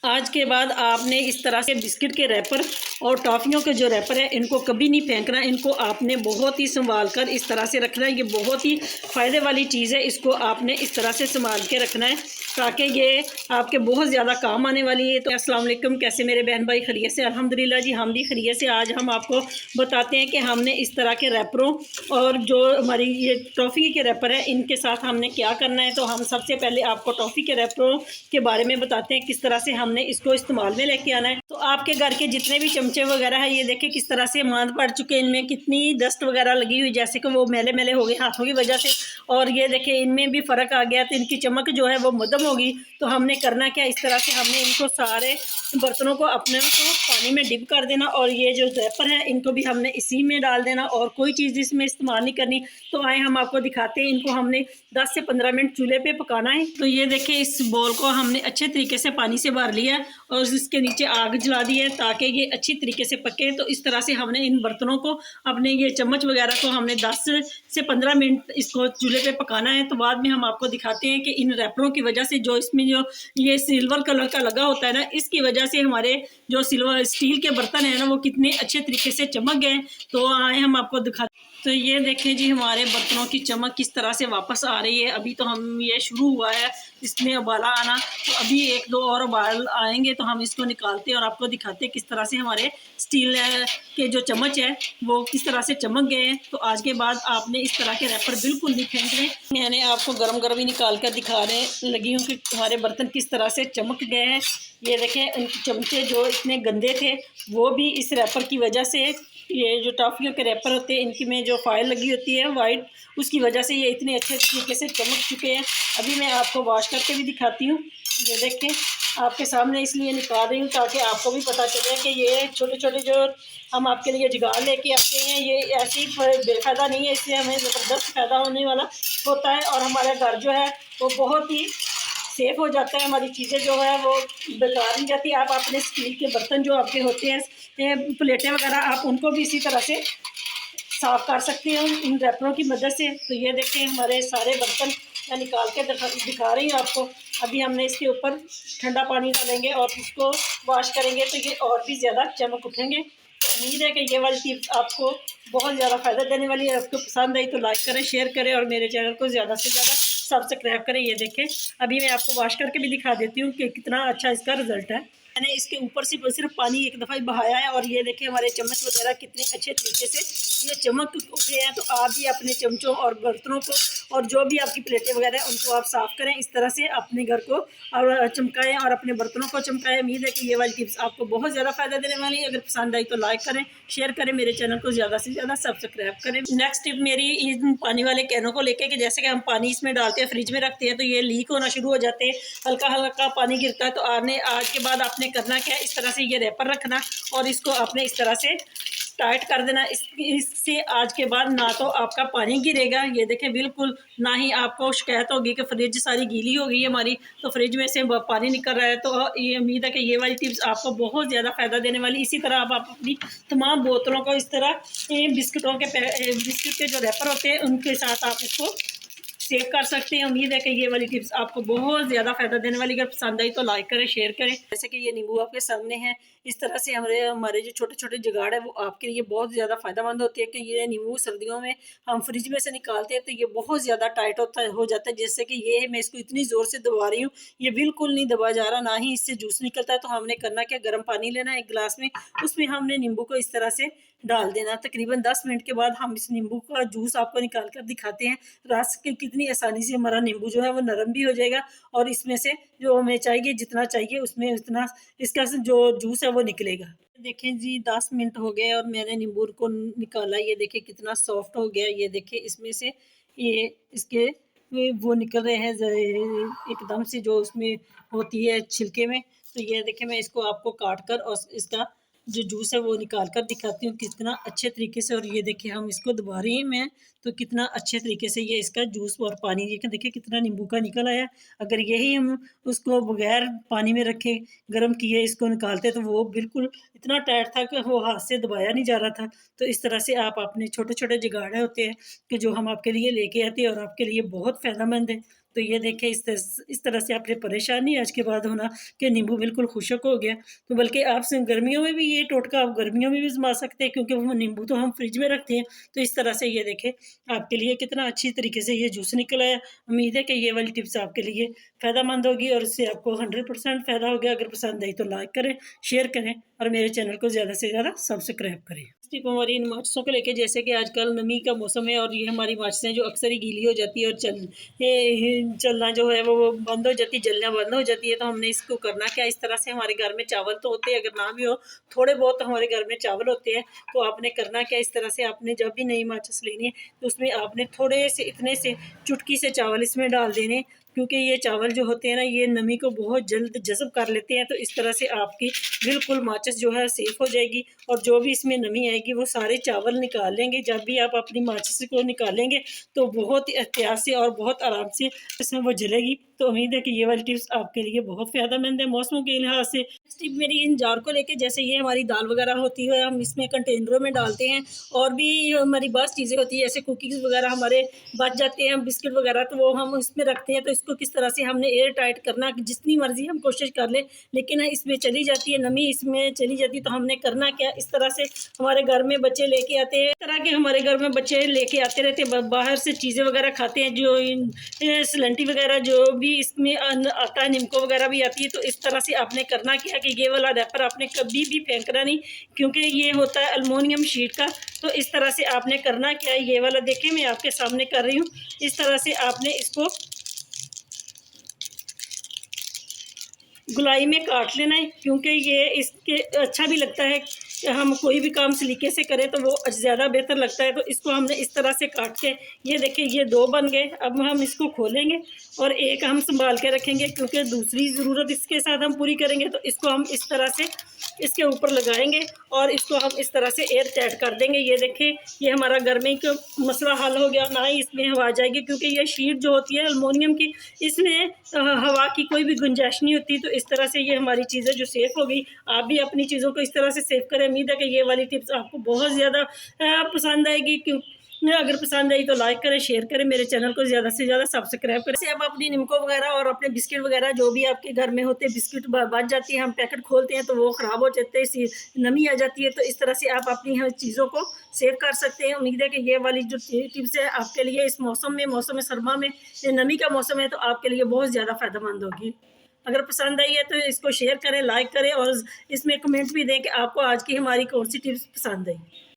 आज के बाद आपने इस तरह से बिस्किट के रैपर और टॉफ़ियों के जो रैपर है इनको कभी नहीं फेंकना। इनको आपने बहुत ही संभाल कर इस तरह से रखना है। ये बहुत ही फ़ायदे वाली चीज़ है। इसको आपने इस तरह से संभाल के रखना है ताकि ये आपके बहुत ज़्यादा काम आने वाली है। तो अस्सलाम वालेकुम, कैसे मेरे बहन भाई खैरियत से? अल्हम्दुलिल्लाह जी, हम भी खैरियत से। आज हम आपको बताते हैं कि हमने इस तरह के रैपरों और जो हमारी ये टॉफ़ी के रैपर है इनके साथ हमने क्या करना है। तो हम सबसे पहले आपको टॉफ़ी के रैपरों के बारे में बताते हैं किस तरह से हमने इसको इस्तेमाल में लेके आना है। तो आपके घर के जितने भी चमचे वगैरह है, ये देखिए किस तरह से मांद पड़ चुके हैं। इनमें कितनी डस्ट वगैरह लगी हुई, जैसे कि वो मैले मैले हो गए हाथों की वजह से। और ये देखिए इनमें भी फ़र्क आ गया, तो इनकी चमक जो है वो मध्यम होगी। तो हमने करना क्या, इस तरह से हमने इनको सारे बर्तनों को अपने को पानी में डिप कर देना और ये जो रैपर है इनको भी हमने इसी में डाल देना और कोई चीज़ इसमें इस्तेमाल नहीं करनी। तो आए हम आपको दिखाते हैं। इनको हमने 10 से 15 मिनट चूल्हे पे पकाना है। तो ये देखिए इस बॉल को हमने अच्छे तरीके से पानी से भर लिया और इसके नीचे आग जला दी है ताकि ये अच्छी तरीके से पके। तो इस तरह से हमने इन बर्तनों को, अपने ये चम्मच वगैरह को हमने 10 से 15 मिनट इसको चूल्हे पे पकाना है। तो बाद में हम आपको दिखाते हैं कि इन रैपरों की वजह से जो इसमें जो ये सिल्वर कलर का लगा होता है ना, इसकी वजह से हमारे जो सिल्वर स्टील के बर्तन है ना वो कितने अच्छे तरीके से चमक गए। तो आए हम आपको दिखा। तो ये देखें जी, हमारे बर्तनों की चमक किस तरह से वापस आ रही है। अभी तो हम ये शुरू हुआ है इसमें उबाला आना, तो अभी 1-2 और उबाल आएंगे तो हम इसको निकालते हैं और आपको दिखाते हैं किस तरह से हमारे स्टील के जो चम्मच है वो किस तरह से चमक गए हैं। तो आज के बाद आपने इस तरह के रैपर बिल्कुल नहीं फेंकने। मैंने आपको गरम गरम ही निकाल कर दिखाने लगी हूँ कि हमारे बर्तन किस तरह से चमक गए हैं। ये देखें, उनके चमचे जो इतने गंदे थे वो भी इस रैपर की वजह से, ये जो टॉफ़ियों के रैपर होते हैं इनकी में जो फाइल लगी होती है वाइट, उसकी वजह से ये इतने अच्छे तरीके से चमक चुके हैं। अभी मैं आपको वॉश करके भी दिखाती हूँ। ये देखें, आपके सामने इसलिए निकाल रही हूँ ताकि आपको भी पता चले कि ये छोटे छोटे जो हम आपके लिए जुगाड़ लेके आते हैं ये ऐसे ही बेफ़ायदा नहीं है। इससे हमें ज़बरदस्त फ़ायदा होने वाला होता है और हमारा घर जो है वो बहुत ही सेफ़ हो जाता है। हमारी चीज़ें जो है वो बेकार नहीं जाती। आप अपने स्टील के बर्तन जो आपके होते हैं, प्लेटें वगैरह, आप उनको भी इसी तरह से साफ़ कर सकते हैं इन रैपरों की मदद से। तो ये देखें हमारे सारे बर्तन मैं निकाल के दिखा रही हूँ आपको। अभी हमने इसके ऊपर ठंडा पानी डालेंगे और इसको वॉश करेंगे तो ये और भी ज़्यादा चमक उठेंगे। तो उम्मीद है कि ये वाली टिप्स आपको बहुत ज़्यादा फ़ायदा देने वाली है। आपको पसंद आई तो लाइक करें, शेयर करें और मेरे चैनल को ज़्यादा से ज़्यादा सब्सक्राइब करें। ये देखें, अभी मैं आपको वॉश करके भी दिखा देती हूँ कि कितना अच्छा इसका रिज़ल्ट है। मैंने इसके ऊपर से सिर्फ पानी एक दफ़ा ही बहाया है और ये देखें हमारे चम्मच वगैरह कितने अच्छे तरीके से ये चमक उठे हैं। तो आप भी अपने चमचों और बर्तनों को और जो भी आपकी प्लेटें वगैरह हैं उनको आप साफ़ करें, इस तरह से अपने घर को और चमकाएं और अपने बर्तनों को चमकाएं। उम्मीद है कि ये वाली टिप्स आपको बहुत ज़्यादा फ़ायदा देने वाली है। अगर पसंद आई तो लाइक करें, शेयर करें, मेरे चैनल को ज़्यादा से ज़्यादा सब्सक्राइब करें। नेक्स्ट टिप मेरी इन पानी वाले कैनों को लेके कि जैसे कि हम पानी इसमें डालते हैं, फ्रिज में रखते हैं तो ये लीक होना शुरू हो जाते हैं, हल्का हल्का पानी गिरता है। तो आज के बाद आपने करना क्या है, इस तरह से ये रैपर रखना और इसको आपने इस तरह से टाइट कर देना। इससे आज के बाद ना तो आपका पानी गिरेगा, ये देखें, बिल्कुल ना ही आपको शिकायत होगी कि फ्रिज सारी गीली हो गई है हमारी, तो फ्रिज में से पानी निकल रहा है। तो ये उम्मीद है कि ये वाली टिप्स आपको बहुत ज़्यादा फ़ायदा देने वाली। इसी तरह आप अपनी तमाम बोतलों को इस तरह बिस्किट के जो रैपर होते हैं उनके साथ आप इसको सेव कर सकते हैं। उम्मीद है कि ये वाली टिप्स आपको बहुत ज़्यादा फ़ायदा देने वाली। अगर पसंद आई तो लाइक करें, शेयर करें। जैसे कि ये नींबू आपके सामने है, इस तरह से हमारे जो छोटे छोटे जुगाड़ है वो आपके लिए बहुत ज़्यादा फ़ायदेमंद होती है। कि ये नींबू सर्दियों में हम फ्रिज में से निकालते हैं तो ये बहुत ज़्यादा टाइट हो जाता है। जैसे कि ये मैं इसको इतनी ज़ोर से दबा रही हूँ, ये बिल्कुल नहीं दबा जा रहा, ना ही इससे जूस निकलता है। तो हमने करना क्या, गर्म पानी लेना है एक गिलास में, उसमें हमने नींबू को इस तरह से डाल देना। तकरीबन 10 मिनट के बाद हम इस नींबू का जूस आपको निकाल कर दिखाते हैं। रस के कितनी आसानी से हमारा नींबू जो है वो नरम भी हो जाएगा और इसमें से जो हमें चाहिए, जितना चाहिए उसमें उतना इसका जो जूस है वो निकलेगा। देखें जी, 10 मिनट हो गए और मैंने नींबू को निकाला। ये देखें कितना सॉफ्ट हो गया। ये देखें इसमें से ये इसके वो निकल रहे हैं एकदम से, जो उसमें होती है छिलके में। तो ये देखें, मैं इसको आपको काट कर और इसका जो जूस है वो निकाल कर दिखाती हूँ कितना अच्छे तरीके से। और ये देखिए हम इसको दबा रही हैं मैं, तो कितना अच्छे तरीके से ये इसका जूस और पानी ये देखिए कितना नींबू का निकल आया। अगर यही हम उसको बगैर पानी में रखे गर्म किए इसको निकालते तो वो बिल्कुल इतना टाइट था कि वो हाथ से दबाया नहीं जा रहा था। तो इस तरह से आप अपने छोटे छोटे जुगाड़ होते हैं कि जो हम आपके लिए लेके आते हैं और आपके लिए बहुत फ़ायदेमंद है। तो ये देखें इस तरह से आपने परेशानी आज के बाद होना कि नींबू बिल्कुल खुशक हो गया। तो बल्कि आप गर्मियों में भी ये टोटका आप गर्मियों में भी आजमा सकते हैं, क्योंकि वो नींबू तो हम फ्रिज में रखते हैं। तो इस तरह से ये देखें आपके लिए कितना अच्छी तरीके से ये जूस निकल आया। उम्मीद है कि ये वाली टिप्स आपके लिए फ़ायदेमंद होगी और इससे आपको 100% फ़ायदा हो गया। अगर पसंद आई तो लाइक करें, शेयर करें और मेरे चैनल को ज़्यादा से ज़्यादा सब्सक्राइब करें। टिप हमारी इन माचिसों को लेके, जैसे कि आजकल नमी का मौसम है और ये हमारी माचिसें जो अक्सर ही गीली हो जाती है और चलना जो है वो बंद हो जाती है, जलना बंद हो जाती है। तो हमने इसको करना क्या, इस तरह से हमारे घर में चावल तो होते हैं, अगर ना भी हो थोड़े बहुत हमारे घर में चावल होते हैं, तो आपने करना क्या, इस तरह से आपने जब भी नई माचिस लेनी है तो उसमें आपने थोड़े से इतने से चुटकी से चावल इसमें डाल देने, क्योंकि ये चावल जो होते हैं ना ये नमी को बहुत जल्द जज़ब कर लेते हैं। तो इस तरह से आपकी बिल्कुल माचिस जो है सेफ़ हो जाएगी और जो भी इसमें नमी आएगी वो सारे चावल निकाल लेंगे। जब भी आप अपनी माचिस को निकालेंगे तो बहुत ही एहतियात से और बहुत आराम से इसमें वो जलेगी। तो उम्मीद है कि ये वाली टिप्स आपके लिए बहुत फ़ायदेमंद है मौसमों के लिहाज से। टिप मेरी इन जार को लेके, जैसे ये हमारी दाल वगैरह होती है हम इसमें कंटेनरों में डालते हैं, और भी हमारी बस चीज़ें होती है जैसे कुकीज़ वगैरह हमारे बच जाते हैं, बिस्किट वगैरह, तो वो हम इसमें रखते हैं। तो इसको किस तरह से हमने एयर टाइट करना, जितनी मर्जी हम कोशिश कर लें लेकिन इसमें चली जाती है नमी, इसमें चली जाती है। तो हमने करना क्या, इस तरह से हमारे घर में बच्चे लेके आते हैं, इस तरह के हमारे घर में बच्चे लेके आते रहते हैं, बाहर से चीज़ें वगैरह खाते हैं, जो सलंटी वगैरह जो भी इसमें आता है, निमको वगैरह भी आती है। तो इस तरह से आपने करना क्या कि ये वाला रैपर आपने कभी भी फेंकना नहीं, क्योंकि ये होता है एल्युमिनियम शीट का। तो इस तरह से आपने करना क्या है, ये वाला देखें मैं आपके सामने कर रही हूँ, इस तरह से आपने इसको गुलाई में काट लेना है, क्योंकि ये इसके अच्छा भी लगता है, हम कोई भी काम सलीके से करें तो वो ज़्यादा बेहतर लगता है। तो इसको हमने इस तरह से काट के, ये देखिए ये 2 बन गए। अब हम इसको खोलेंगे और एक हम संभाल के रखेंगे, क्योंकि दूसरी ज़रूरत इसके साथ हम पूरी करेंगे। तो इसको हम इस तरह से इसके ऊपर लगाएंगे और इसको हम इस तरह से एयर टाइट कर देंगे। ये देखें ये हमारा गर्मी का मसला हल हो गया, ना ही इसमें हवा जाएगी, क्योंकि ये शीट जो होती है एल्युमिनियम की, इसमें हवा की कोई भी गुंजाइश नहीं होती। तो इस तरह से ये हमारी चीज़ें जो सेफ़ हो गई। आप भी अपनी चीज़ों को इस तरह से सेव करें। उम्मीद है कि ये वाली टिप्स आपको बहुत ज़्यादा पसंद आएगी। अगर पसंद आई तो लाइक करें, शेयर करें, मेरे चैनल को ज़्यादा से ज़्यादा सब्सक्राइब करें। जैसे आप अपनी निमको वगैरह और अपने बिस्किट वगैरह जो भी आपके घर में होते हैं, बिस्किट बच जाती है, हम पैकेट खोलते हैं तो वो ख़राब हो जाते हैं, नमी आ जाती है। तो इस तरह से आप अपनी हर चीज़ों को सेव कर सकते हैं। उम्मीद है कि ये वाली जो टिप्स है आपके लिए इस मौसम सरमा में, नमी का मौसम है, तो आपके लिए बहुत ज़्यादा फ़ायदेमंद होगी। अगर पसंद आई है तो इसको शेयर करें, लाइक करें और इसमें कमेंट भी दें कि आपको आज की हमारी कौन सी टिप्स पसंद आई।